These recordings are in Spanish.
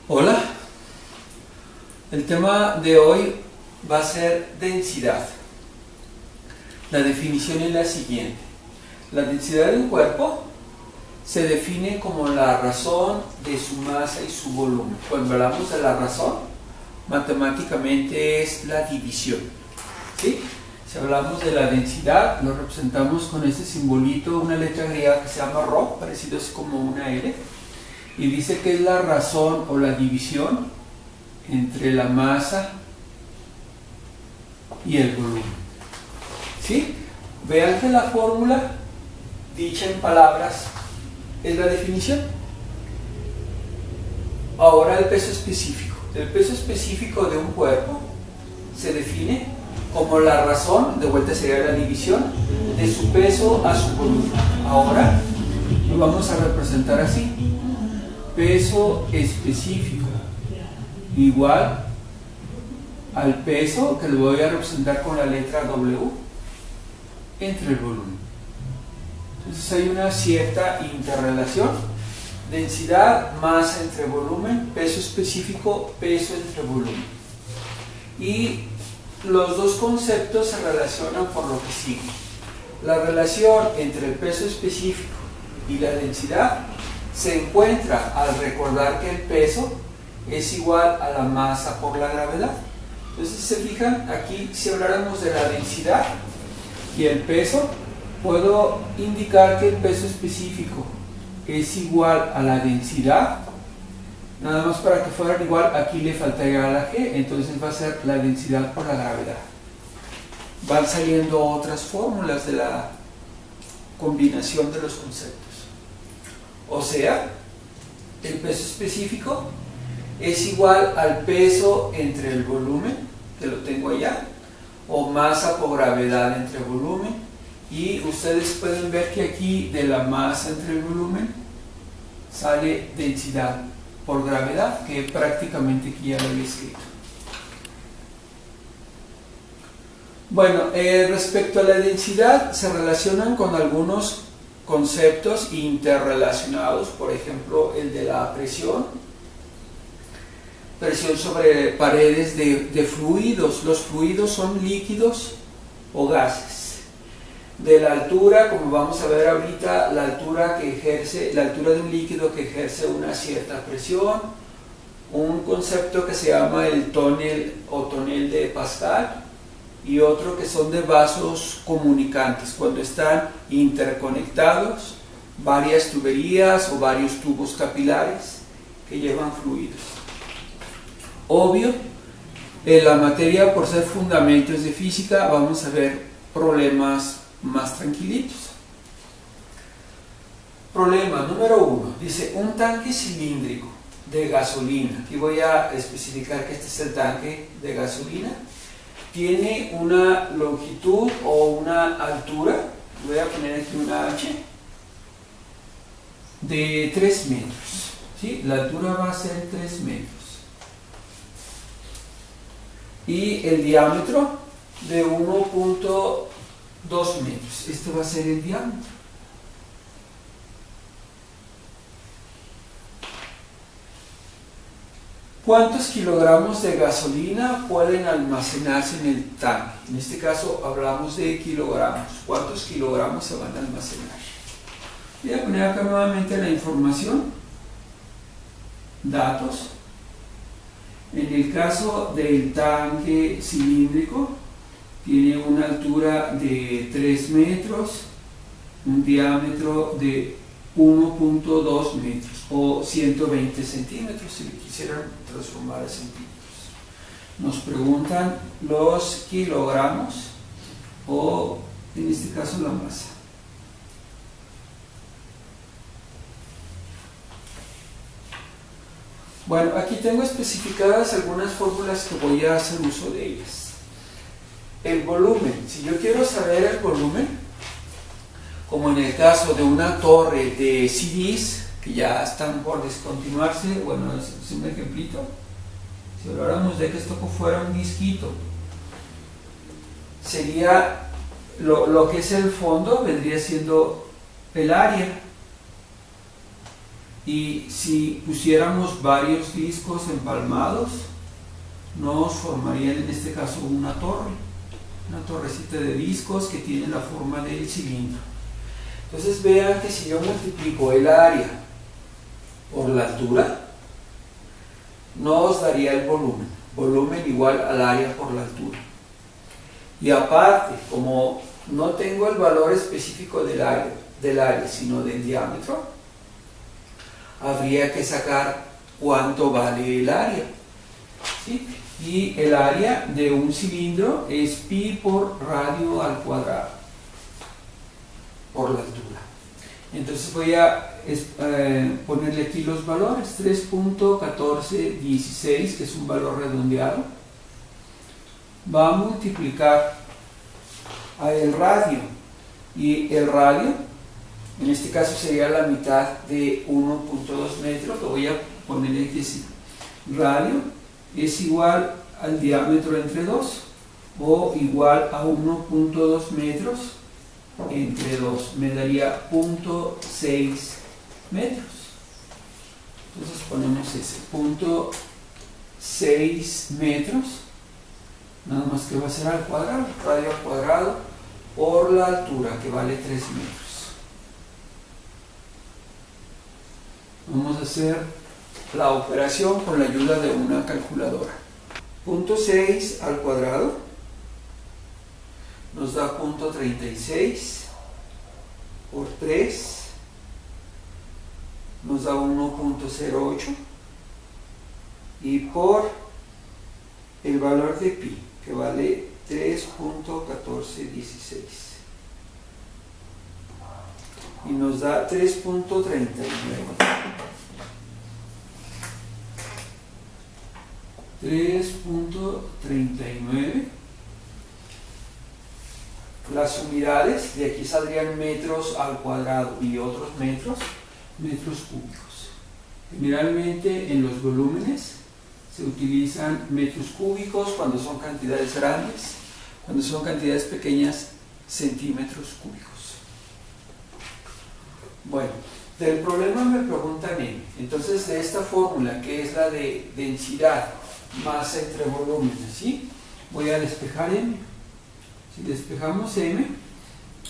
Hola, el tema de hoy va a ser densidad. La definición es la siguiente. La densidad de un cuerpo se define como la razón de su masa y su volumen. Cuando hablamos de la razón, matemáticamente es la división, ¿sí? Si hablamos de la densidad, lo representamos con este simbolito, una letra griega que se llama Rho, parecido es como una L, y dice que es la razón o la división entre la masa y el volumen, ¿sí? Vean que la fórmula, dicha en palabras, es la definición. Ahora el peso específico. El peso específico de un cuerpo se define como la razón, de vuelta sería la división, de su peso a su volumen. Ahora lo vamos a representar así. Peso específico igual al peso, que lo voy a representar con la letra W, entre el volumen. Entonces hay una cierta interrelación. Densidad, masa entre volumen, peso específico, peso entre volumen. Y los dos conceptos se relacionan por lo que sigue. La relación entre el peso específico y la densidad se encuentra al recordar que el peso es igual a la masa por la gravedad. Entonces, si se fijan, aquí si habláramos de la densidad y el peso, puedo indicar que el peso específico es igual a la densidad. Nada más para que fueran igual, aquí le faltaría la G, entonces va a ser la densidad por la gravedad. Van saliendo otras fórmulas de la combinación de los conceptos. O sea, el peso específico es igual al peso entre el volumen, que lo tengo allá, o masa por gravedad entre volumen. Y ustedes pueden ver que aquí de la masa entre el volumen sale densidad por gravedad, que prácticamente aquí ya lo había escrito. Bueno, respecto a la densidad se relacionan con algunos conceptos interrelacionados, por ejemplo el de la presión sobre paredes de fluidos. Los fluidos son líquidos o gases. De la altura, como vamos a ver ahorita, la altura de un líquido que ejerce una cierta presión, un concepto que se llama el tonel o tonel de Pascal, y otro que son de vasos comunicantes, cuando están interconectados varias tuberías o varios tubos capilares que llevan fluidos. Obvio, en la materia, por ser fundamentos de física, vamos a ver problemas más tranquilitos. Problema número 1, dice un tanque cilíndrico de gasolina. Aquí voy a especificar que este es el tanque de gasolina. Tiene una longitud o una altura, voy a poner aquí una H, de 3 metros. ¿Sí? La altura va a ser 3 metros. Y el diámetro de 1.2 metros. Este va a ser el diámetro. ¿Cuántos kilogramos de gasolina pueden almacenarse en el tanque? En este caso hablamos de kilogramos. ¿Cuántos kilogramos se van a almacenar? Voy a poner acá nuevamente la información. Datos. En el caso del tanque cilíndrico, tiene una altura de 3 metros, un diámetro de 1.2 metros o 120 centímetros si le quisieran transformar a centímetros. Nos preguntan los kilogramos o en este caso la masa. Bueno, aquí tengo especificadas algunas fórmulas que voy a hacer uso de ellas. El volumen, si yo quiero saber el volumen, como en el caso de una torre de CDs que ya están por descontinuarse, bueno, es un ejemplito. Si habláramos de que esto fuera un disquito, sería lo que es el fondo, vendría siendo el área. y si pusiéramos varios discos empalmados, nos formarían en este caso una torrecita de discos que tiene la forma del cilindro. Entonces vean que si yo multiplico el área por la altura, nos daría el volumen igual al área por la altura. Y aparte, como no tengo el valor específico del área, sino del diámetro, habría que sacar cuánto vale el área, ¿sí? Y el área de un cilindro es pi por radio al cuadrado por la altura. Entonces voy a ponerle aquí los valores: 3.1416, que es un valor redondeado, va a multiplicar a el radio, y el radio en este caso sería la mitad de 1.2 metros. Lo voy a poner aquí así: radio es igual al diámetro entre 2, o igual a 1.2 metros entre 2, me daría 0.6 metros. Entonces ponemos ese 0.6 metros, nada más que va a ser al cuadrado, radio al cuadrado por la altura, que vale 3 metros. Vamos a hacer la operación con la ayuda de una calculadora. 0.6 al cuadrado nos da 0.36 por 3, nos da 1.08, y por el valor de pi, que vale 3.1416, y nos da 3.39. 3.39. Las unidades de aquí saldrían metros al cuadrado y otros metros cúbicos. Generalmente en los volúmenes se utilizan metros cúbicos cuando son cantidades grandes, cuando son cantidades pequeñas, centímetros cúbicos. Bueno, del problema me preguntan M. Entonces, de esta fórmula, que es la de densidad, masa entre volúmenes, ¿sí? Voy a despejar M. Si despejamos M,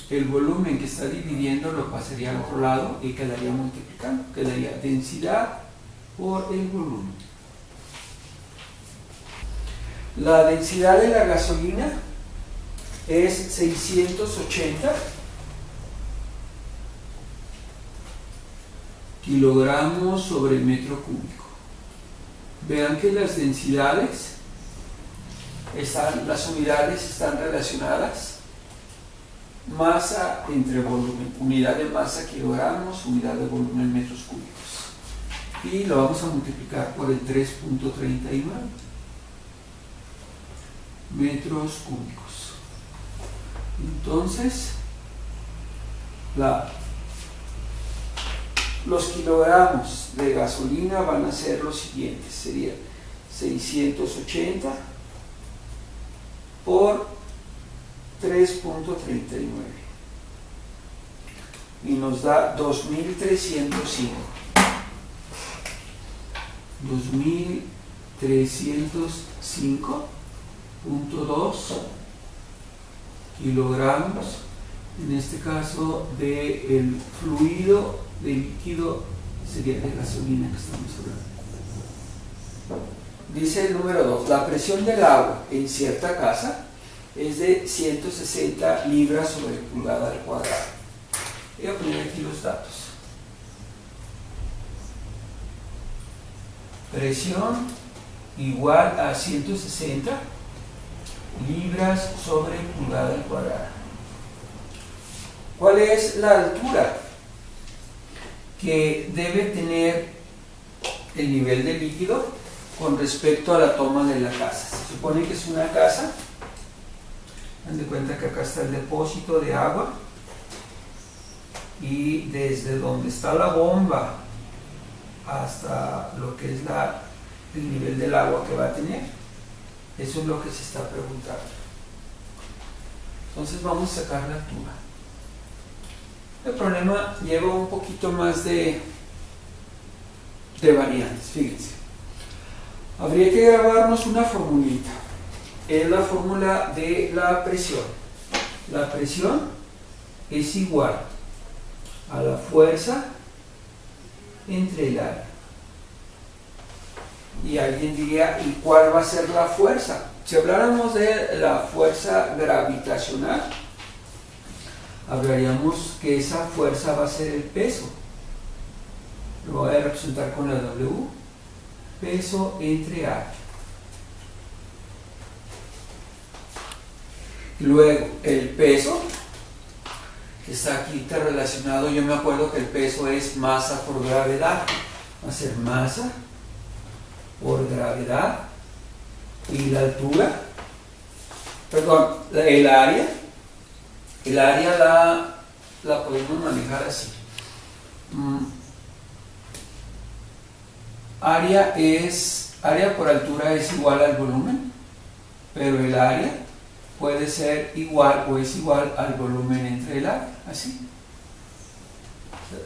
el volumen que está dividiendo lo pasaría al otro lado y quedaría multiplicando. Quedaría densidad por el volumen. La densidad de la gasolina es 680 kilogramos sobre metro cúbico. Vean que las densidades, las unidades están relacionadas. Masa entre volumen, unidad de masa kilogramos, unidad de volumen metros cúbicos, y lo vamos a multiplicar por el 3.39 metros cúbicos. Entonces los kilogramos de gasolina van a ser los siguientes: sería 680 por 3.39 y nos da 2305. 2305.2 kilogramos, en este caso del fluido, del líquido, sería de gasolina que estamos hablando. Dice el número 2: la presión del agua en cierta casa es de 160 libras sobre pulgada al cuadrado. Voy a poner aquí los datos. Presión igual a 160 libras sobre pulgada al cuadrado. ¿Cuál es la altura que debe tener el nivel de líquido con respecto a la toma de la casa? Se supone que es una casa. Dan de cuenta que acá está el depósito de agua, y desde donde está la bomba hasta lo que es el nivel del agua que va a tener, eso es lo que se está preguntando. Entonces vamos a sacar la altura. El problema lleva un poquito más de de variantes. Fíjense, habría que grabarnos una formulita. Es la fórmula de la presión. La presión es igual a la fuerza entre el área. Y alguien diría, ¿y cuál va a ser la fuerza? Si habláramos de la fuerza gravitacional, hablaríamos que esa fuerza va a ser el peso. Lo voy a representar con la W, peso entre área. Luego, el peso, que está aquí interrelacionado, yo me acuerdo que el peso es masa por gravedad. Va a ser masa por gravedad. Y la altura, perdón, el área la podemos manejar así. Área por altura es igual al volumen, pero el área puede ser igual o es igual al volumen entre el área, así.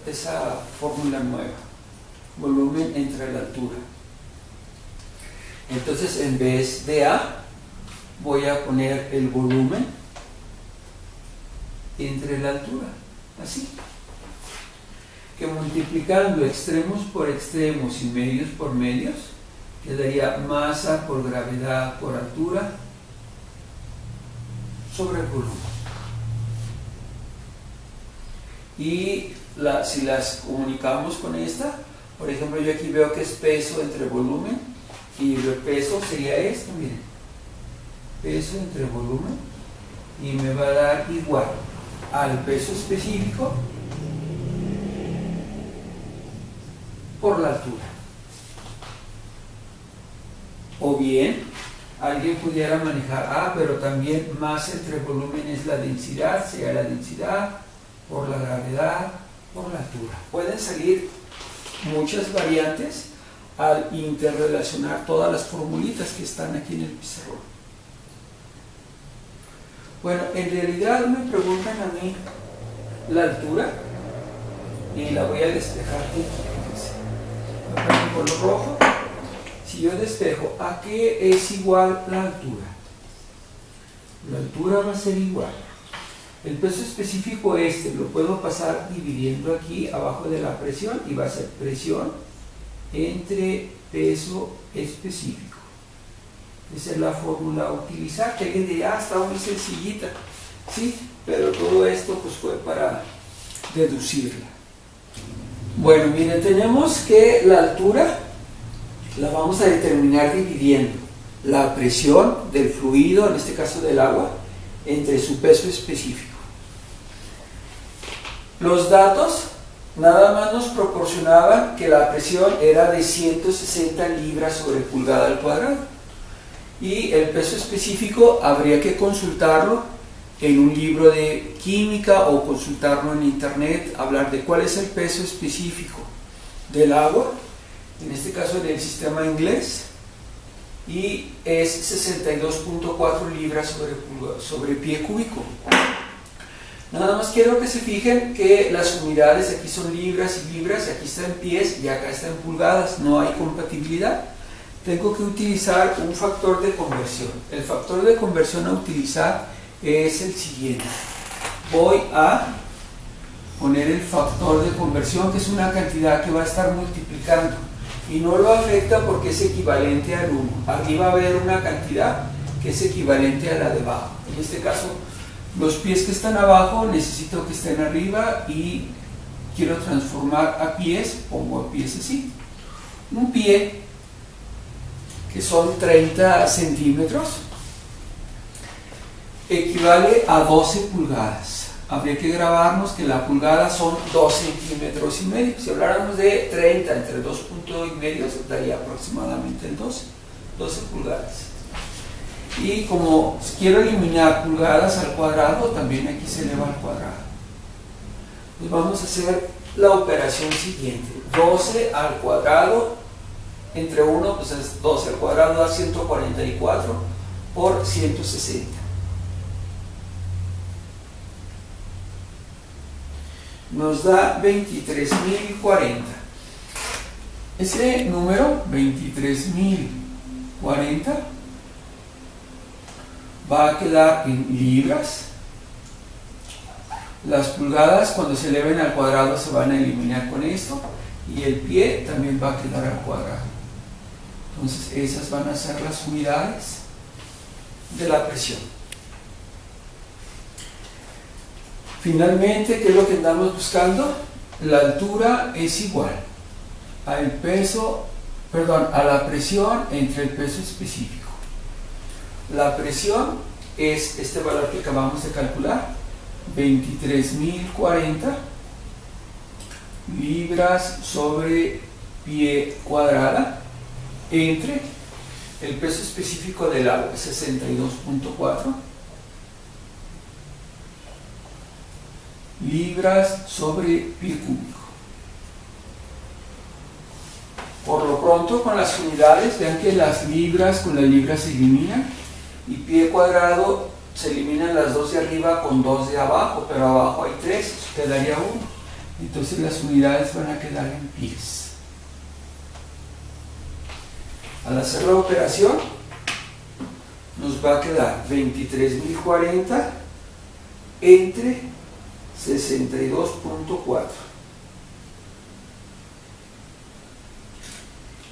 Esa fórmula nueva, volumen entre la altura. Entonces, en vez de A, voy a poner el volumen entre la altura, así. Que multiplicando extremos por extremos y medios por medios, quedaría masa por gravedad por altura sobre el volumen. Y si las comunicamos con esta, por ejemplo, yo aquí veo que es peso entre volumen, y el peso sería esto, miren, peso entre volumen, y me va a dar igual al peso específico por la altura. O bien, alguien pudiera manejar, pero también masa entre volumen es la densidad, sería la densidad por la gravedad por la altura. Pueden salir muchas variantes al interrelacionar todas las formulitas que están aquí en el pizarrón. Bueno, en realidad me preguntan a mí la altura y la voy a despejar aquí. Voy a poner un color rojo. Si yo despejo, ¿a qué es igual la altura? La altura va a ser igual. El peso específico lo puedo pasar dividiendo aquí abajo de la presión y va a ser presión entre peso específico. Esa es la fórmula a utilizar, que alguien diría, está muy sencillita, sí, pero todo esto pues fue para deducirla. Bueno, miren, tenemos que la altura la vamos a determinar dividiendo la presión del fluido, en este caso del agua, entre su peso específico. Los datos nada más nos proporcionaban que la presión era de 160 libras sobre pulgada al cuadrado. Y el peso específico habría que consultarlo en un libro de química o consultarlo en internet, hablar de cuál es el peso específico del agua, en este caso del sistema inglés, y es 62.4 libras sobre pie cúbico. Nada más quiero que se fijen que las unidades aquí son libras y libras, y aquí está en pies y acá está en pulgadas, no hay compatibilidad. Tengo que utilizar un factor de conversión. El factor de conversión a utilizar es el siguiente. Voy a poner el factor de conversión, que es una cantidad que va a estar multiplicando, y no lo afecta porque es equivalente al 1. Aquí va a haber una cantidad que es equivalente a la de abajo. En este caso, los pies que están abajo necesito que estén arriba y quiero transformar a pies, pongo a pies así. Un pie, que son 30 centímetros, equivale a 12 pulgadas. Habría que grabarnos que la pulgada son 2 centímetros y medio. Si habláramos de 30 entre 2 puntos y medio, daría aproximadamente el 12 pulgadas. Y como quiero eliminar pulgadas al cuadrado, también aquí se eleva al cuadrado. Pues vamos a hacer la operación siguiente. 12 al cuadrado entre 1, pues es 12 al cuadrado, da 144 por 160. Nos da 23.040. Ese número, 23.040, va a quedar en libras. Las pulgadas, cuando se eleven al cuadrado, se van a eliminar con esto, y el pie también va a quedar al cuadrado. Entonces esas van a ser las unidades de la presión. Finalmente, ¿qué es lo que andamos buscando? La altura es igual al peso, a la presión entre el peso específico. La presión es este valor que acabamos de calcular, 23.040 libras sobre pie cuadrada, entre el peso específico del agua, 62.4 libras sobre pie cúbico. Por lo pronto, con las unidades, vean que las libras con las libras se eliminan, y pie cuadrado se eliminan las dos de arriba con dos de abajo, pero abajo hay 3, quedaría 1. Entonces las unidades van a quedar en pies. Al hacer la operación, nos va a quedar 23.040 entre 62.4.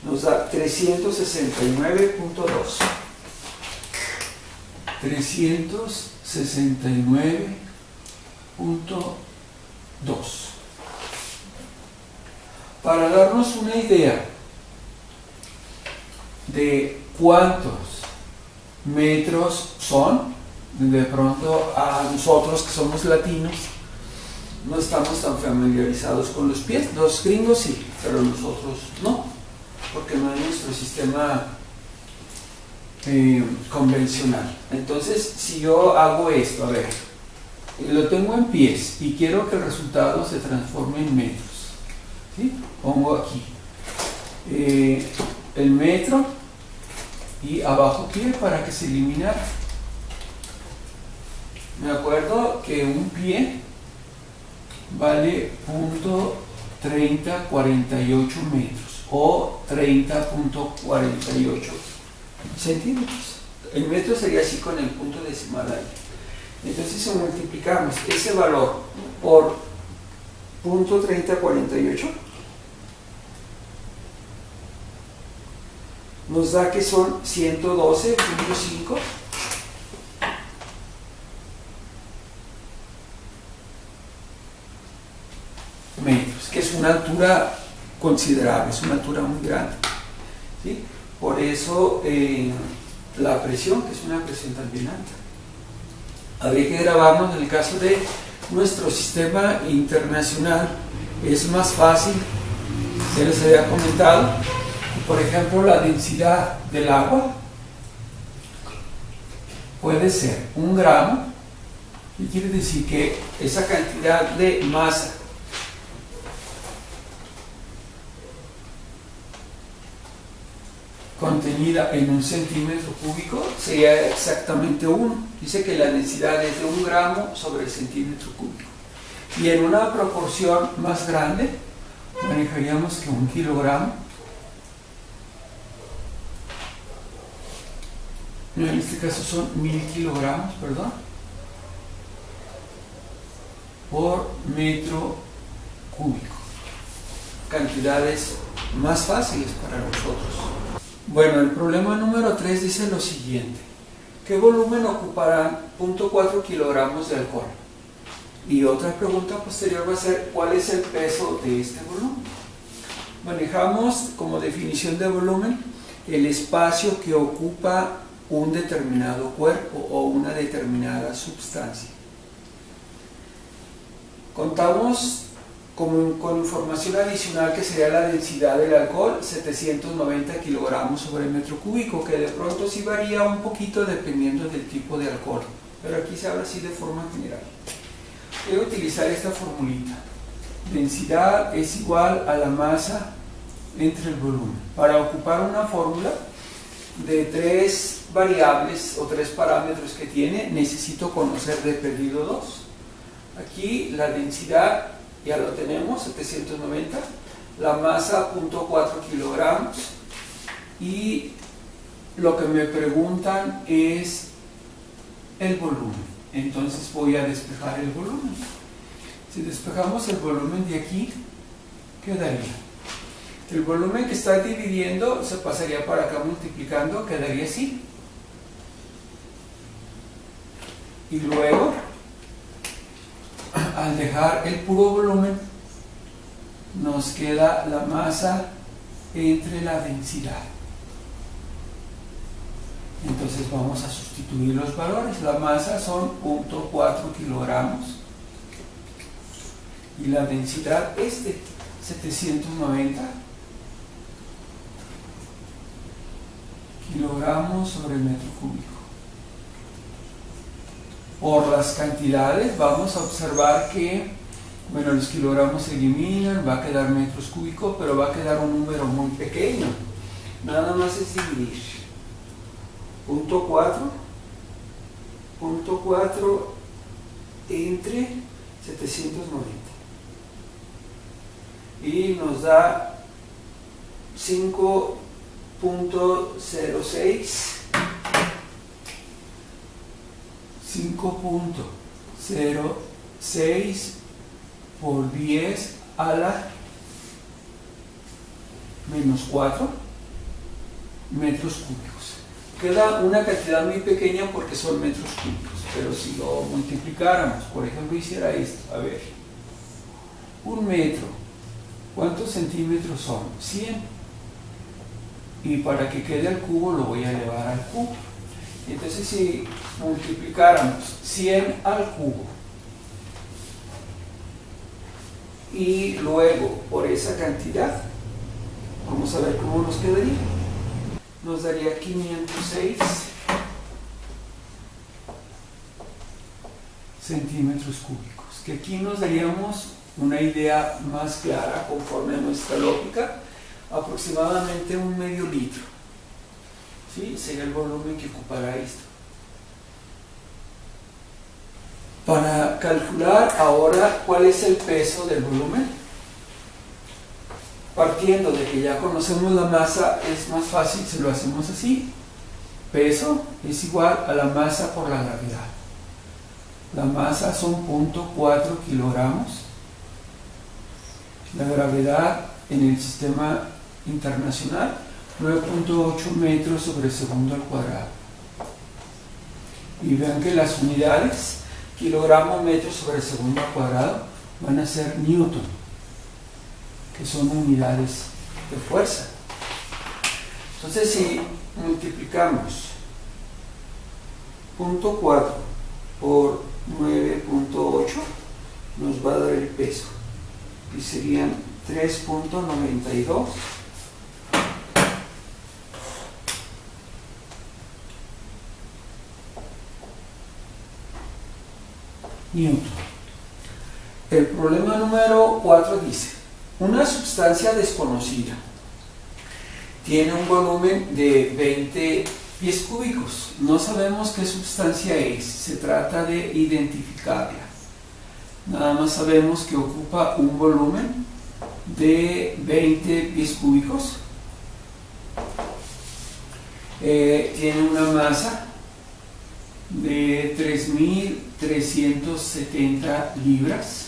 Nos da 369.2. 369.2. Para darnos una idea de cuántos metros son, de pronto a nosotros que somos latinos no estamos tan familiarizados con los pies. Los gringos sí, pero nosotros no, porque no es nuestro sistema convencional. Entonces, si yo hago esto, a ver, lo tengo en pies y quiero que el resultado se transforme en metros, ¿sí? Pongo aquí el metro y abajo pie para que se eliminara. Me acuerdo que un pie vale .3048 metros o 30.48 centímetros. El metro sería así con el punto decimal ahí. Entonces, si multiplicamos ese valor por .3048, nos da que son 112.5 metros, que es una altura considerable, es una altura muy grande, ¿sí? Por eso la presión, que es una presión también alta. Habría que grabarnos en el caso de nuestro sistema internacional, es más fácil, se les había comentado, por ejemplo, la densidad del agua puede ser 1 gramo, y quiere decir que esa cantidad de masa contenida en 1 centímetro cúbico sería exactamente 1. Dice que la densidad es de 1 gramo sobre el centímetro cúbico. Y en una proporción más grande, manejaríamos que 1 kilogramo. En este caso son 1000 kilogramos, perdón, por metro cúbico. Cantidades más fáciles para nosotros. Bueno, el problema número 3 dice lo siguiente: ¿qué volumen ocuparán 0.4 kilogramos de alcohol? Y otra pregunta posterior va a ser: ¿cuál es el peso de este volumen? Manejamos como definición de volumen el espacio que ocupa un determinado cuerpo o una determinada sustancia. Contamos con información adicional que sería la densidad del alcohol, 790 kilogramos sobre metro cúbico, que de pronto sí varía un poquito dependiendo del tipo de alcohol, pero aquí se habla así de forma general. Voy a utilizar esta formulita: densidad es igual a la masa entre el volumen. Para ocupar una fórmula de 3 variables o 3 parámetros que tiene, necesito conocer de perdido 2. Aquí la densidad ya lo tenemos, 790, la masa 0.4 kilogramos, y lo que me preguntan es el volumen. Entonces voy a despejar el volumen. Si despejamos el volumen de aquí, ¿qué daría? El volumen que está dividiendo se pasaría para acá multiplicando, quedaría así. Y luego, al dejar el puro volumen, nos queda la masa entre la densidad. Entonces vamos a sustituir los valores. La masa son 0.4 kilogramos y la densidad 790 kilogramos sobre metro cúbico. Por las cantidades vamos a observar que, bueno, los kilogramos se eliminan, va a quedar metros cúbicos, pero va a quedar un número muy pequeño. Nada más es dividir 0.4 entre 790 y nos da 5.06 por 10 a la menos 4 metros cúbicos. Queda una cantidad muy pequeña porque son metros cúbicos, pero si lo multiplicáramos, por ejemplo, hiciera esto, a ver, 1 metro, ¿cuántos centímetros son? 100. Y para que quede al cubo lo voy a elevar al cubo. Entonces, si multiplicáramos 100 al cubo y luego por esa cantidad, vamos a ver cómo nos quedaría. Nos daría 506 centímetros cúbicos, que aquí nos daríamos una idea más clara conforme a nuestra lógica, aproximadamente un medio litro. ¿Sí? Sería el volumen que ocupará esto. Para calcular ahora cuál es el peso del volumen, partiendo de que ya conocemos la masa, es más fácil si lo hacemos así. Peso es igual a la masa por la gravedad. La masa son 0.4 kilogramos. La gravedad en el sistema internacional, 9.8 metros sobre segundo al cuadrado. Y vean que las unidades, kilogramo, metro sobre segundo al cuadrado, van a ser newton, que son unidades de fuerza. Entonces, si multiplicamos 0.4 por 9.8, nos va a dar el peso, y serían 3.92 newton. El problema número 4 dice: una sustancia desconocida tiene un volumen de 20 pies cúbicos. No sabemos qué sustancia es, se trata de identificarla. Nada más sabemos que ocupa un volumen de 20 pies cúbicos. Tiene una masa de 3.370 libras.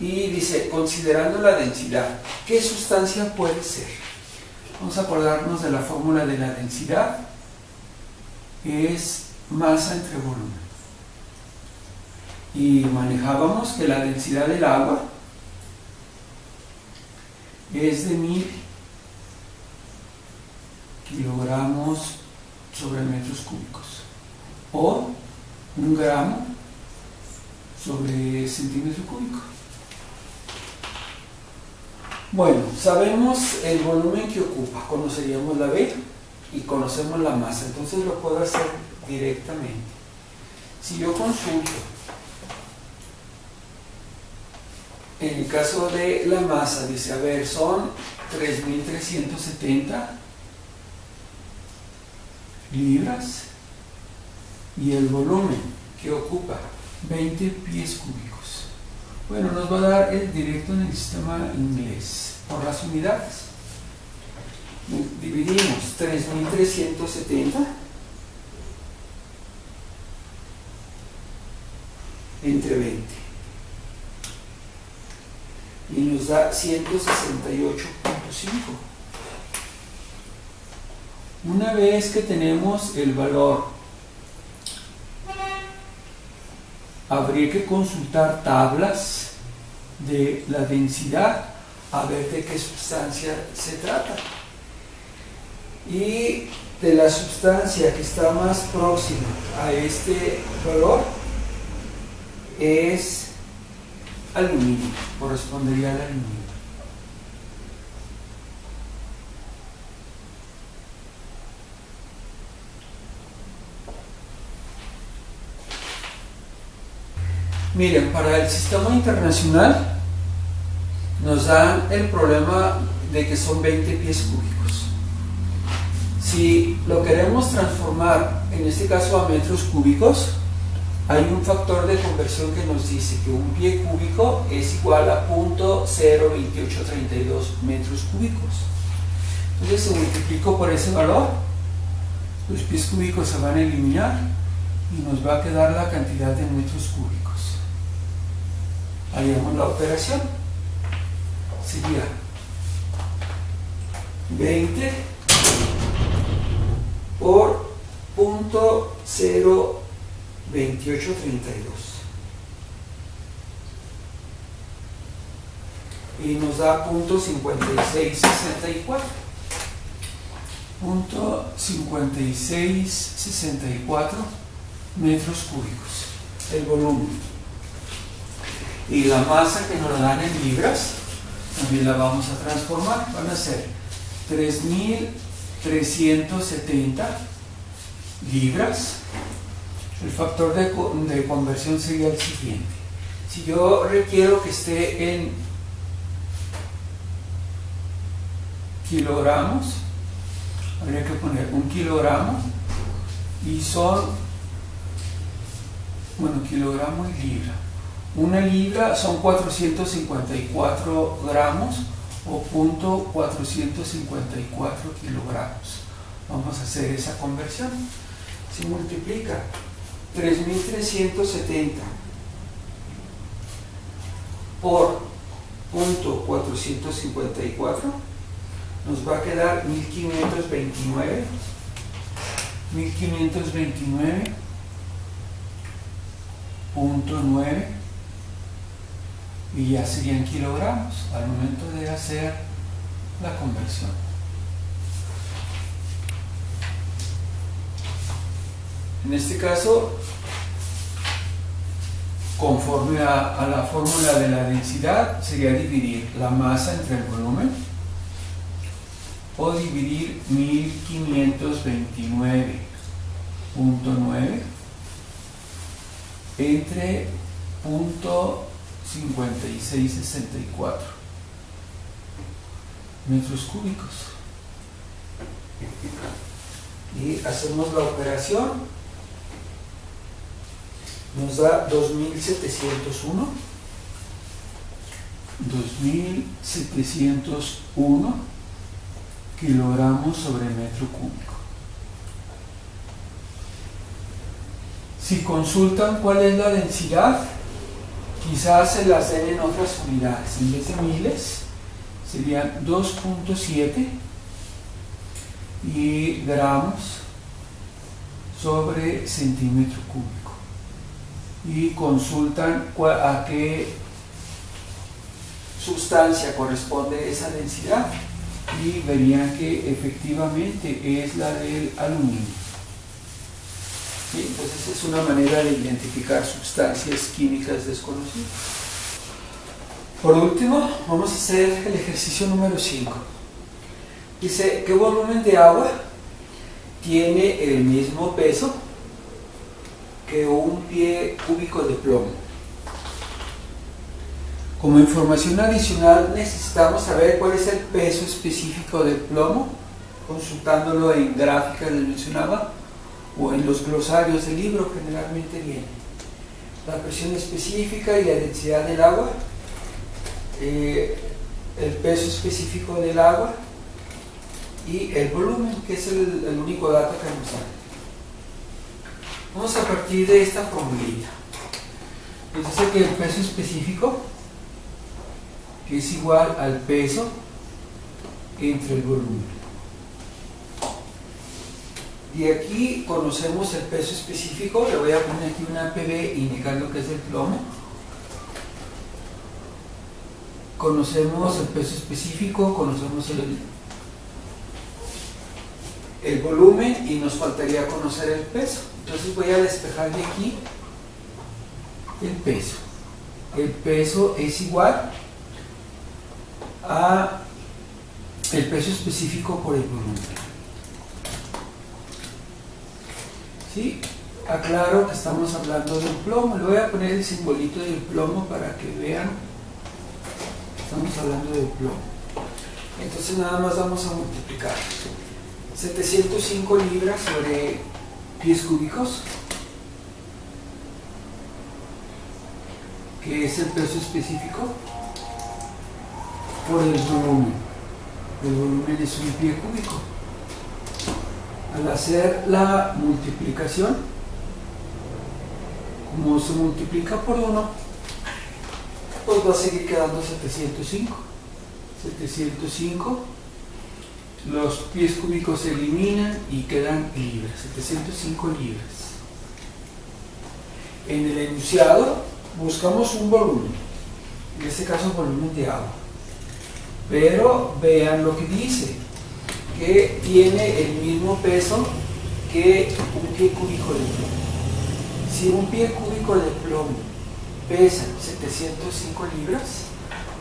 Y dice, considerando la densidad, ¿qué sustancia puede ser? Vamos a acordarnos de la fórmula de la densidad. Es masa entre volumen. Y manejábamos que la densidad del agua es de 1000 kilogramos sobre metros cúbicos, o 1 gramo sobre centímetro cúbico. Bueno, sabemos el volumen que ocupa, conoceríamos la B y conocemos la masa, entonces lo puedo hacer directamente. Si yo consulto, en el caso de la masa, dice, a ver, son 3.370 libras, y el volumen que ocupa 20 pies cúbicos. Bueno, nos va a dar el directo en el sistema inglés por las unidades. Dividimos 3.370 entre 20 y nos da 168.5. Una vez que tenemos el valor, habría que consultar tablas de la densidad a ver de qué sustancia se trata. Y de la sustancia que está más próxima a este valor es aluminio, correspondería al aluminio. Miren, para el sistema internacional nos dan el problema de que son 20 pies cúbicos. Si lo queremos transformar, en este caso a metros cúbicos, hay un factor de conversión que nos dice que un pie cúbico es igual a 0.02832 metros cúbicos. Entonces, si multiplico por ese valor, los pies cúbicos se van a eliminar y nos va a quedar la cantidad de metros cúbicos. Haríamos la operación. Sería 20 por 0.2832 y nos da 0.5664. 0.5664 metros cúbicos el volumen. Y la masa que nos la dan en libras también la vamos a transformar. Van a ser 3.370 libras. El factor de conversión sería el siguiente. Si yo requiero que esté en kilogramos, habría que poner 1 kilogramo y son, bueno, kilogramo y libra. Una libra son 454 gramos o 0.454 kilogramos. Vamos a hacer esa conversión. Si multiplica 3.370 por 0.454, nos va a quedar 1.529. 1.529.9 y ya serían kilogramos al momento de hacer la conversión. En este caso, conforme a la fórmula de la densidad, sería dividir la masa entre el volumen o dividir 1529.9 entre 0.5664 metros cúbicos. Y hacemos la operación. Nos da 2.701 kilogramos sobre metro cúbico. Si consultan cuál es la densidad, quizás se las den en otras unidades. En vez de miles, serían 2.7 y gramos sobre centímetro cúbico. Y consultan a qué sustancia corresponde esa densidad y verían que efectivamente es la del aluminio. ¿Sí? Entonces es una manera de identificar sustancias químicas desconocidas. Por último, vamos a hacer el ejercicio número 5. Dice, ¿qué volumen de agua tiene el mismo peso que un pie cúbico de plomo? Como información adicional necesitamos saber cuál es el peso específico del plomo, consultándolo en gráficas, les mencionaba, o en los glosarios del libro generalmente viene. la presión específica y la densidad del agua, el peso específico del agua y el volumen, que es el único dato que nos da. Vamos a partir de esta formulita. Nos dice que el peso específico es igual al peso entre el volumen. Y aquí conocemos el peso específico. Le voy a poner aquí una PB indicando que es el plomo. Conocemos el peso específico, conocemos el volumen y nos faltaría conocer el peso. Entonces voy a despejar de aquí el peso. El peso es igual a el peso específico por el volumen. ¿Sí? Aclaro que estamos hablando del plomo. Le voy a poner el simbolito del plomo para que vean. Estamos hablando del plomo. Entonces nada más vamos a multiplicar 705 libras sobre pies cúbicos, que es el peso específico, por el volumen. El volumen es un pie cúbico. Al hacer la multiplicación, como se multiplica por 1, pues va a seguir quedando 705. 705, los pies cúbicos se eliminan y quedan libras, 705 libras. En el enunciado buscamos un volumen, en este caso volumen de agua, pero vean lo que dice, que tiene el mismo peso que un pie cúbico de plomo. Si un pie cúbico de plomo pesa 705 libras,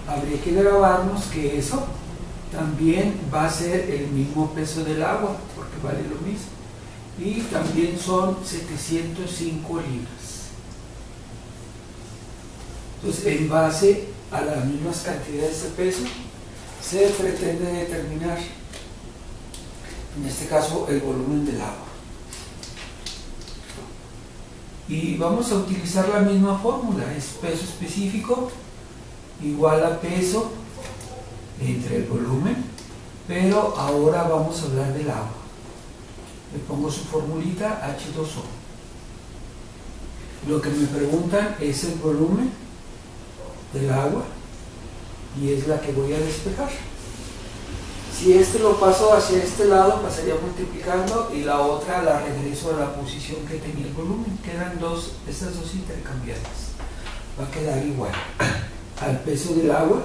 habría que grabarnos que eso también va a ser el mismo peso del agua, porque vale lo mismo, y también son 705 libras. Entonces, en base a las mismas cantidades de peso, se pretende determinar, en este caso, el volumen del agua. Y vamos a utilizar la misma fórmula, es peso específico igual a peso entre el volumen, pero ahora vamos a hablar del agua. Le pongo su formulita H2O. Lo que me preguntan es el volumen del agua y es la que voy a despejar. Si este lo paso hacia este lado, pasaría multiplicando y la otra la regreso a la posición que tenía el volumen. Quedan estas dos intercambiadas. Va a quedar igual al peso del agua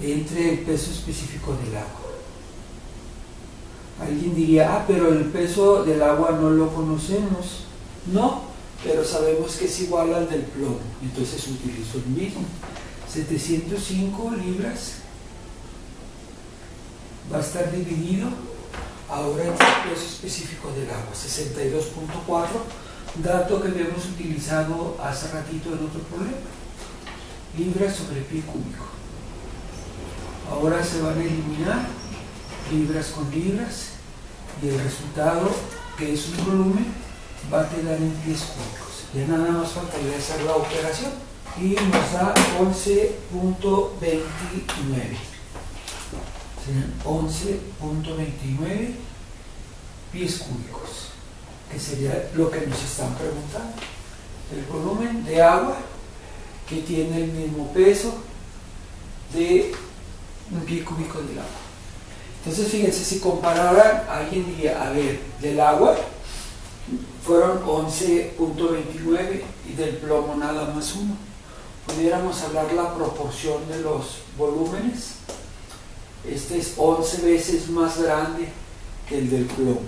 entre el peso específico del agua. Alguien diría, pero el peso del agua no lo conocemos. No, pero sabemos que es igual al del plomo, entonces utilizo el mismo. 705 libras va a estar dividido ahora entre el peso específico del agua, 62.4, dato que habíamos utilizado hace ratito en otro problema. Libras sobre pie cúbico. Ahora se van a eliminar libras con libras y el resultado, que es un volumen, va a quedar en pies cúbicos. Ya nada más faltaría hacer la operación y nos da 11.29. Serían 11.29 pies cúbicos, que sería lo que nos están preguntando. El volumen de agua que tiene el mismo peso de un pie cúbico del agua. Entonces fíjense, si compararan, alguien diría, a ver, del agua fueron 11.29 y del plomo nada más 1. Pudiéramos hablar la proporción de los volúmenes. Este es 11 veces más grande que el del plomo.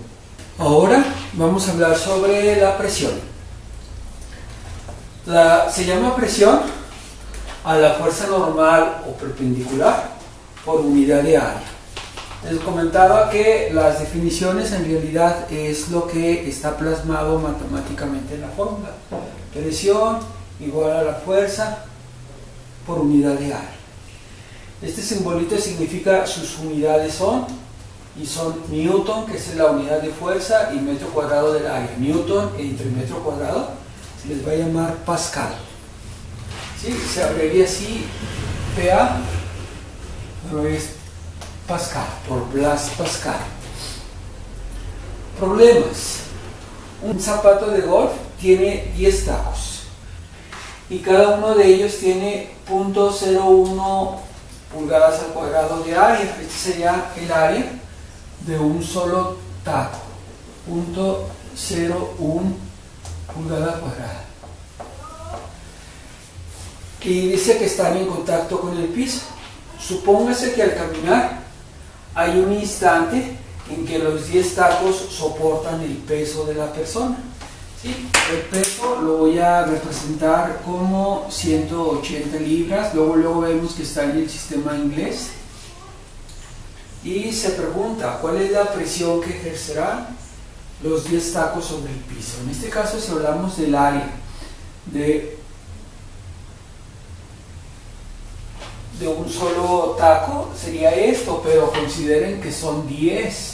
Ahora vamos a hablar sobre la presión. Se llama presión a la fuerza normal o perpendicular por unidad de área. Les comentaba que las definiciones en realidad es lo que está plasmado matemáticamente en la fórmula. Presión igual a la fuerza por unidad de área. Este simbolito significa sus unidades son Newton, que es la unidad de fuerza, y metro cuadrado del área. Newton entre metro cuadrado se les va a llamar Pascal. ¿Sí? Se abrevia así, PA, pero es Pascal, por Blaise Pascal. Problemas. Un zapato de golf tiene 10 tacos y cada uno de ellos tiene 0.01 pulgadas al cuadrado de área. Este sería el área de un solo taco, 0.01 pulgada cuadrada. Y dice que están en contacto con el piso. Supóngase que al caminar hay un instante en que los 10 tacos soportan el peso de la persona. ¿Sí? El peso lo voy a representar como 180 libras. Luego vemos que está en el sistema inglés. Y se pregunta, ¿cuál es la presión que ejercerán los 10 tacos sobre el piso? En este caso, si hablamos del área de un solo taco, sería esto, pero consideren que son 10.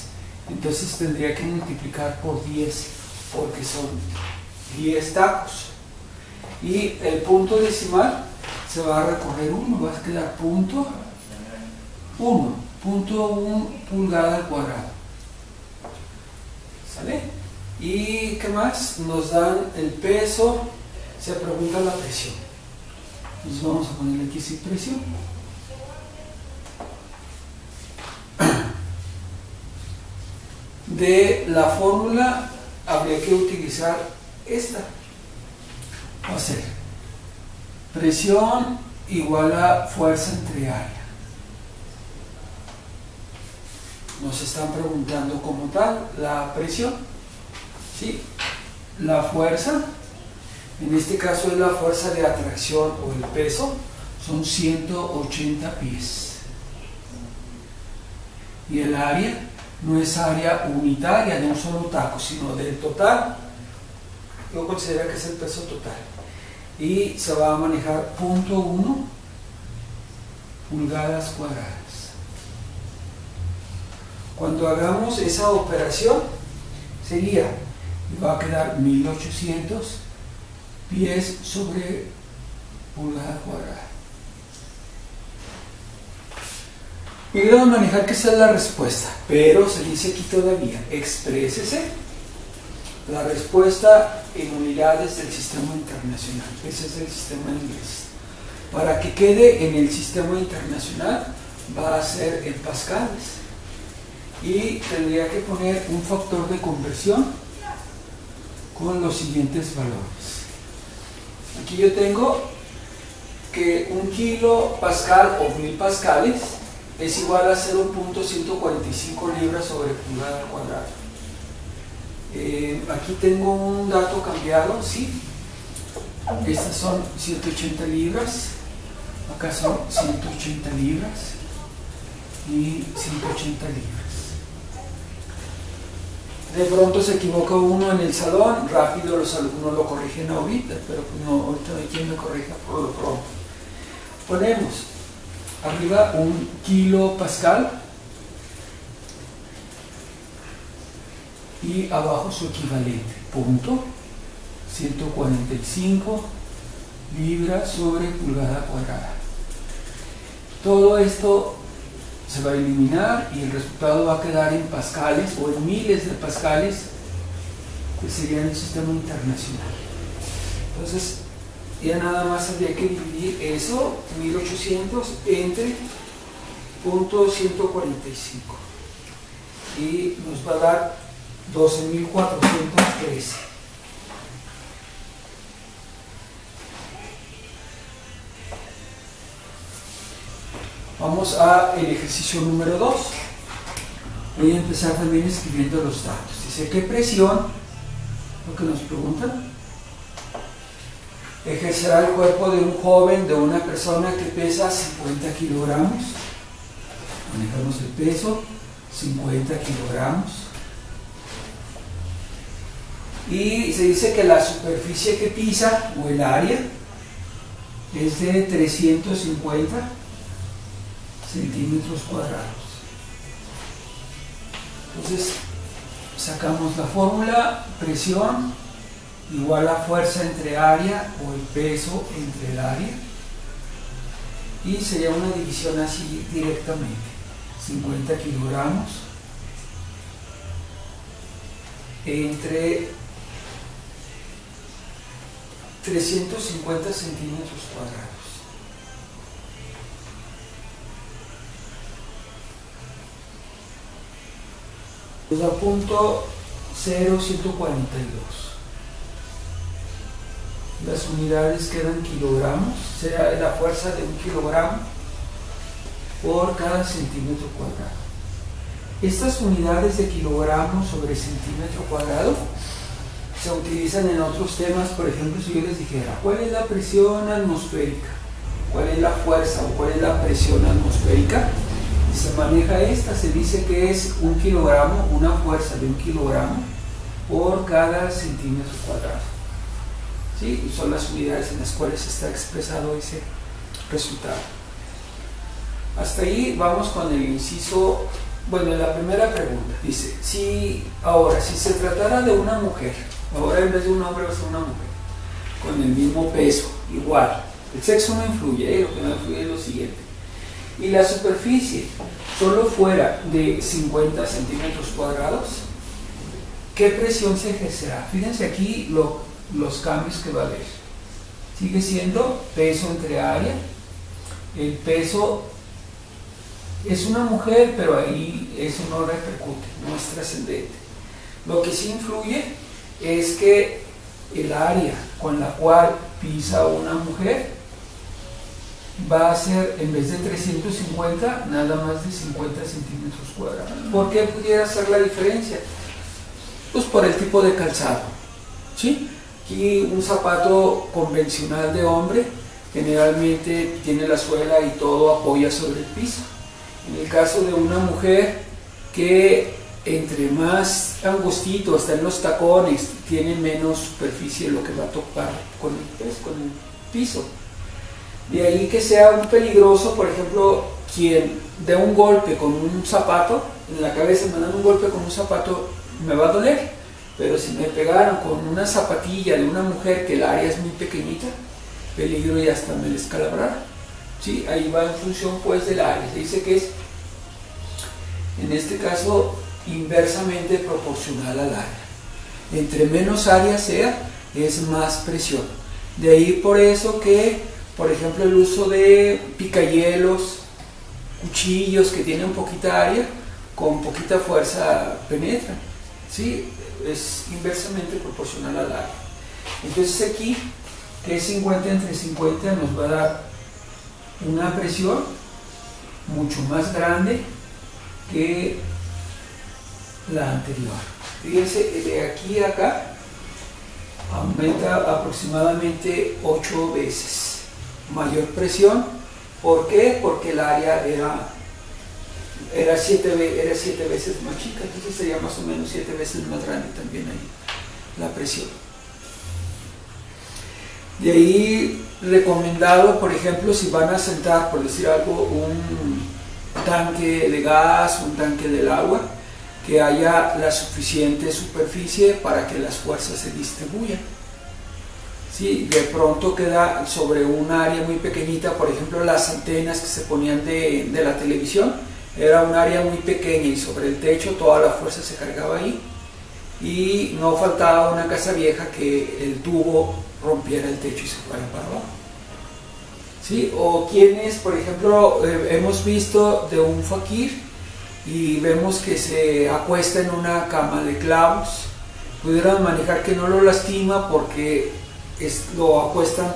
Entonces tendría que multiplicar por 10, porque son 10 tacos. Y el punto decimal se va a recorrer 1, va a quedar .1 pulgada al cuadrado. ¿Sale? ¿Y qué más? Nos dan el peso, se pregunta la presión. Entonces vamos a ponerle aquí sin presión. De la fórmula habría que utilizar esta. Va a ser presión igual a fuerza entre área. Nos están preguntando como tal la presión, ¿sí? La fuerza, en este caso es la fuerza de atracción o el peso, son 180 pies. Y el área no es área unitaria de un solo taco, sino del total. Yo considero que es el peso total. Y se va a manejar 0.1 pulgadas cuadradas. Cuando hagamos esa operación, sería, va a quedar 1800 pies sobre pulgada cuadrada. Y debemos manejar que esa es la respuesta, pero se dice aquí todavía, exprésese la respuesta en unidades del sistema internacional. Ese es el sistema inglés. Para que quede en el sistema internacional va a ser en pascales. Y tendría que poner un factor de conversión con los siguientes valores. Aquí yo tengo que 1 kilo pascal o 1000 pascales es igual a 0.145 libras sobre pulgada cuadrada. Aquí tengo un dato cambiado, ¿sí? Estas son 180 libras, acá son 180 libras y 180 libras. De pronto se equivoca uno en el salón, rápido los alumnos lo corrigen ahorita, pero no, ahorita no hay quien me corrija por lo pronto. Ponemos arriba 1 kilo pascal y abajo su equivalente, punto 145 libras sobre pulgada cuadrada. Todo esto se va a eliminar y el resultado va a quedar en pascales o en miles de pascales, que sería el sistema internacional. Entonces ya nada más habría que dividir eso, 1800, entre .145 y nos va a dar 12.413. Vamos al ejercicio número 2. Voy a empezar también escribiendo los datos. Dice, ¿qué presión? Lo que nos preguntan. Ejercerá el cuerpo de un joven, de una persona que pesa 50 kilogramos. Manejamos el peso, 50 kilogramos. Y se dice que la superficie que pisa, o el área, es de 350 centímetros cuadrados. Entonces sacamos la fórmula, presión igual a fuerza entre área o el peso entre el área, y sería una división así directamente: 50 kilogramos entre 350 centímetros cuadrados. Pues a punto 0,142. Las unidades quedan kilogramos, será la fuerza de 1 kilogramo por cada centímetro cuadrado. Estas unidades de kilogramo sobre centímetro cuadrado se utilizan en otros temas. Por ejemplo, si yo les dijera cuál es la presión atmosférica, cuál es la fuerza o cuál es la presión atmosférica, se maneja esta, se dice que es 1 kilogramo, una fuerza de 1 kilogramo por cada centímetro cuadrado. ¿Sí? Son las unidades en las cuales está expresado ese resultado. Hasta ahí vamos con el inciso. Bueno, la primera pregunta dice, si se tratara de una mujer, ahora en vez de un hombre va a ser una mujer, con el mismo peso, igual, el sexo no influye, lo que no influye es lo siguiente, y la superficie solo fuera de 50 centímetros cuadrados, ¿qué presión se ejercerá? Fíjense aquí los cambios que va a haber. Sigue siendo peso entre área, el peso es una mujer, pero ahí eso no repercute, no es trascendente. Lo que sí influye es que el área con la cual pisa una mujer va a ser, en vez de 350, nada más de 50 centímetros cuadrados. ¿Por qué pudiera ser la diferencia? Pues por el tipo de calzado, ¿sí? Aquí un zapato convencional de hombre generalmente tiene la suela y todo apoya sobre el piso. En el caso de una mujer, que entre más angostito está en los tacones, tiene menos superficie lo que va a tocar con el piso. De ahí que sea un peligroso, por ejemplo, quien dé un golpe con un zapato en la cabeza, me dan un golpe con un zapato, me va a doler, pero si me pegaron con una zapatilla de una mujer que el área es muy pequeñita, peligro y hasta me descalabraron. ¿Sí? Ahí va en función pues del área. Se dice que es, en este caso, inversamente proporcional al área. Entre menos área sea, es más presión. De ahí por eso que, por ejemplo, el uso de picahielos, cuchillos que tienen poquita área, con poquita fuerza penetran. ¿Sí? Es inversamente proporcional al área. Entonces aquí, que es 50 entre 50, nos va a dar una presión mucho más grande que la anterior. Fíjense, de aquí a acá aumenta aproximadamente 8 veces mayor presión. ¿Por qué? Porque el área era 7 veces más chica, entonces sería más o menos 7 veces más grande también ahí la presión. De ahí recomendado, por ejemplo, si van a sentar, por decir algo, un tanque de gas, un tanque del agua, que haya la suficiente superficie para que las fuerzas se distribuyan. ¿Sí? De pronto queda sobre un área muy pequeñita, por ejemplo, las antenas que se ponían de la televisión, era un área muy pequeña y sobre el techo toda la fuerza se cargaba ahí, y no faltaba una casa vieja que el tubo rompiera el techo y se fuera para abajo. ¿Sí? O quienes, por ejemplo, hemos visto de un fakir y vemos que se acuesta en una cama de clavos, pudieran manejar que no lo lastima porque lo acuestan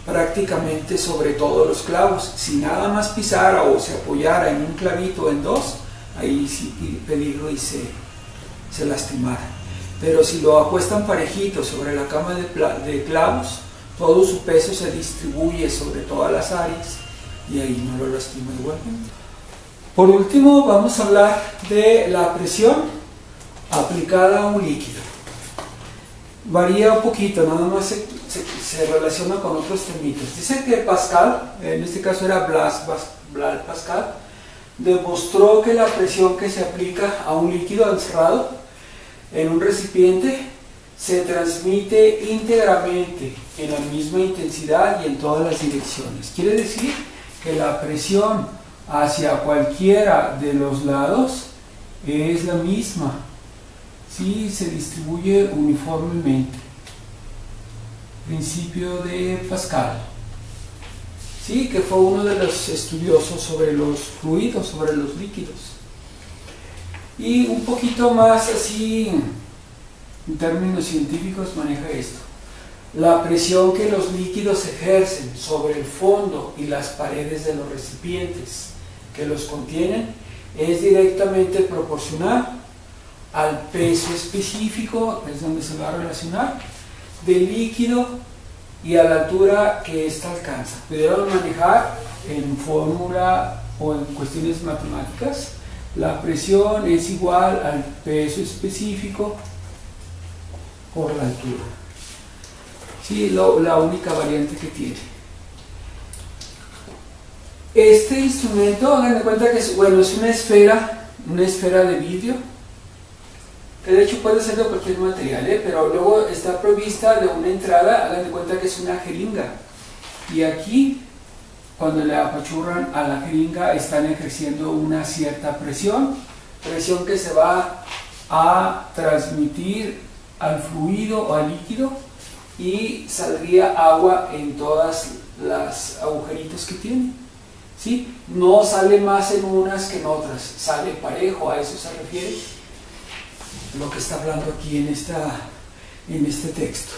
prácticamente sobre todos los clavos. Si nada más pisara o se apoyara en un clavito en dos, ahí sí peligro y se lastimara. Pero si lo acuestan parejito sobre la cama de clavos, todo su peso se distribuye sobre todas las áreas y ahí no lo lastima igualmente. Por último, vamos a hablar de la presión aplicada a un líquido. Varía un poquito, nada más se relaciona con otros términos. Dice que Pascal, en este caso era Blaise Pascal, demostró que la presión que se aplica a un líquido encerrado en un recipiente se transmite íntegramente en la misma intensidad y en todas las direcciones. Quiere decir que la presión hacia cualquiera de los lados es la misma, ¿sí? Se distribuye uniformemente. Principio de Pascal, ¿sí? Que fue uno de los estudiosos sobre los fluidos, sobre los líquidos. Y un poquito más así, en términos científicos, maneja esto. La presión que los líquidos ejercen sobre el fondo y las paredes de los recipientes que los contienen es directamente proporcional al peso específico, es donde se va a relacionar, del líquido y a la altura que ésta alcanza. Pudieron manejar en fórmula o en cuestiones matemáticas, la presión es igual al peso específico por la altura. Sí, la única variante que tiene. Este instrumento, hagan de cuenta que es una esfera de vidrio, que de hecho puede ser de cualquier material, pero luego está provista de una entrada, hagan de cuenta que es una jeringa. Y aquí, cuando le apachurran a la jeringa, están ejerciendo una cierta presión que se va a transmitir al fluido o al líquido y saldría agua en todas las agujeritos que tiene, ¿sí? No sale más en unas que en otras, sale parejo, a eso se refiere lo que está hablando aquí en este texto.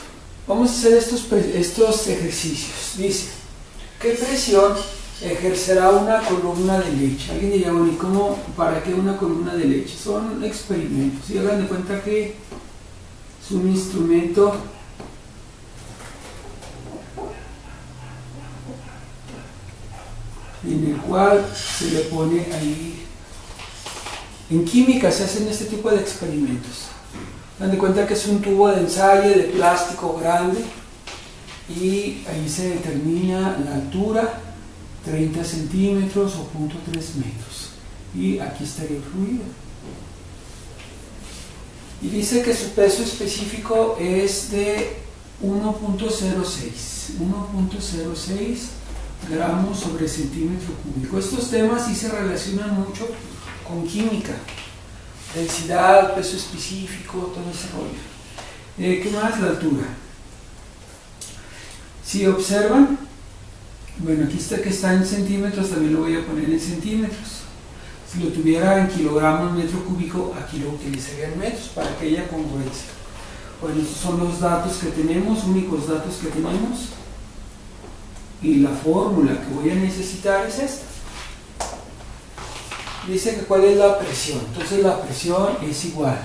Vamos a hacer estos ejercicios. Dice, ¿qué presión ejercerá una columna de leche? Alguien diría, bueno, ¿y cómo, para qué una columna de leche? Son experimentos, y hagan de cuenta que es un instrumento en el cual se le pone ahí. En química se hacen este tipo de experimentos. Dan de cuenta que es un tubo de ensayo de plástico grande y ahí se determina la altura, 30 centímetros o 0.3 metros. Y aquí estaría el fluido. Y dice que su peso específico es de 1.06 gramos sobre centímetro cúbico. Estos temas sí se relacionan mucho con química, densidad, peso específico, todo ese rollo. ¿Qué más? La altura. Si observan, bueno, aquí está que está en centímetros, también lo voy a poner en centímetros. Si lo tuviera en kilogramos metro cúbico, aquí lo utilizaría en metros para que haya congruencia. Bueno, estos son los datos que tenemos, únicos datos que tenemos. Y la fórmula que voy a necesitar es esta. Dice que cuál es la presión. Entonces la presión es igual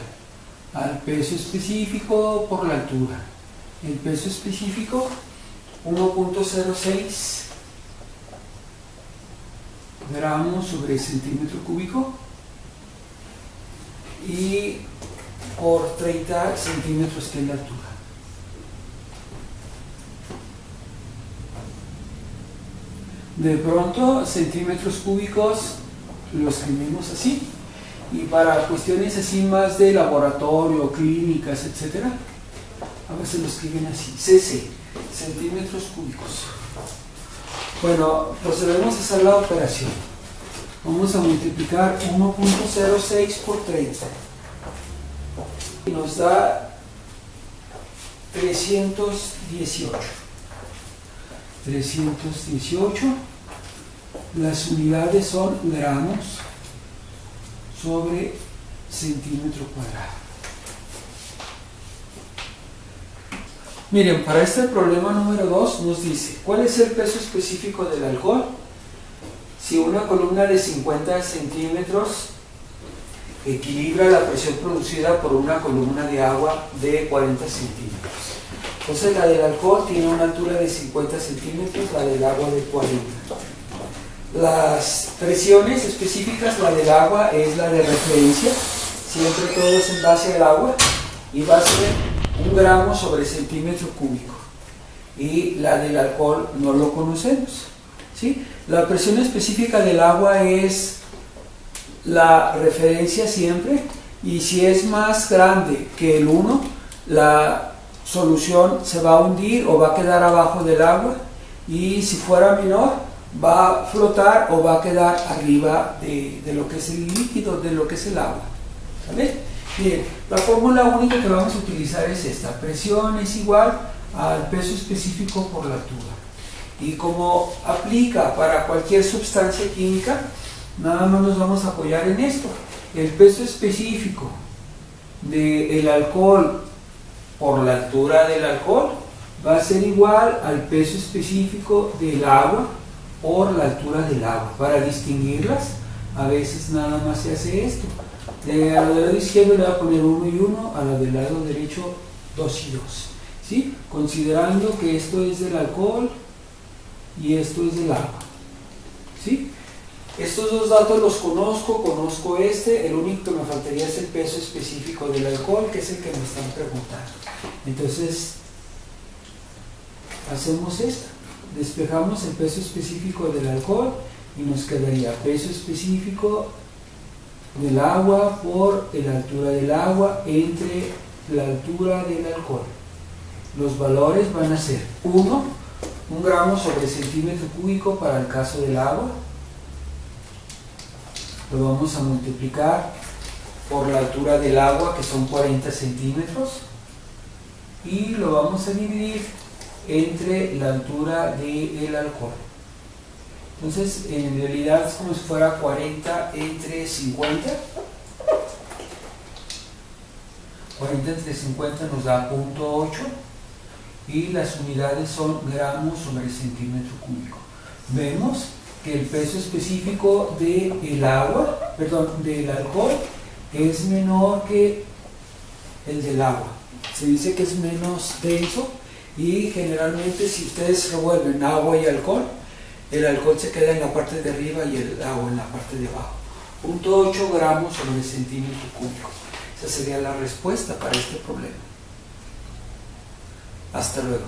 al peso específico por la altura. El peso específico 1.06 gramos sobre centímetro cúbico y por 30 centímetros que es la altura. De pronto, centímetros cúbicos lo escribimos así, y para cuestiones así más de laboratorio, clínicas, etcétera, a veces lo escriben así, cc, centímetros cúbicos. Bueno, procedemos a hacer la operación. Vamos a multiplicar 1.06 por 30 y nos da 318. Las unidades son gramos sobre centímetro cuadrado. Miren, para este problema número 2 nos dice, ¿cuál es el peso específico del alcohol? Si una columna de 50 centímetros equilibra la presión producida por una columna de agua de 40 centímetros. Entonces la del alcohol tiene una altura de 50 centímetros, la del agua de 40. Las presiones específicas, la del agua es la de referencia, siempre todo es en base al agua, y va a ser 1 gramo sobre centímetro cúbico. Y la del alcohol no lo conocemos, ¿sí? La presión específica del agua es la referencia siempre, y si es más grande que el 1, la solución se va a hundir o va a quedar abajo del agua, y si fuera menor va a flotar o va a quedar arriba de lo que es el líquido, de lo que es el agua. ¿Sale? Bien, la fórmula única que vamos a utilizar es esta: presión es igual al peso específico por la altura. Y como aplica para cualquier sustancia química, nada más nos vamos a apoyar en esto. El peso específico del alcohol por la altura del alcohol va a ser igual al peso específico del agua por la altura del agua. Para distinguirlas, a veces nada más se hace esto. A la del lado izquierdo le voy a poner 1 y 1, a la del lado derecho 2 y 2. ¿Sí? Considerando que esto es del alcohol y esto es del agua. ¿Sí? Estos dos datos los conozco este, el único que me faltaría es el peso específico del alcohol, que es el que me están preguntando. Entonces, hacemos esto, despejamos el peso específico del alcohol y nos quedaría peso específico del agua por la altura del agua entre la altura del alcohol. Los valores van a ser 1 gramo sobre centímetro cúbico para el caso del agua. Lo vamos a multiplicar por la altura del agua, que son 40 centímetros, y lo vamos a dividir entre la altura del alcohol. Entonces, en realidad es como si fuera 40 entre 50. 40 entre 50 nos da 0.8, y las unidades son gramos sobre centímetro cúbico. Vemos que el peso específico del alcohol es menor que el del agua. Se dice que es menos denso, y generalmente si ustedes revuelven agua y alcohol, el alcohol se queda en la parte de arriba y el agua en la parte de abajo. 0.8 gramos sobre centímetro cúbico. Esa sería la respuesta para este problema. Hasta luego.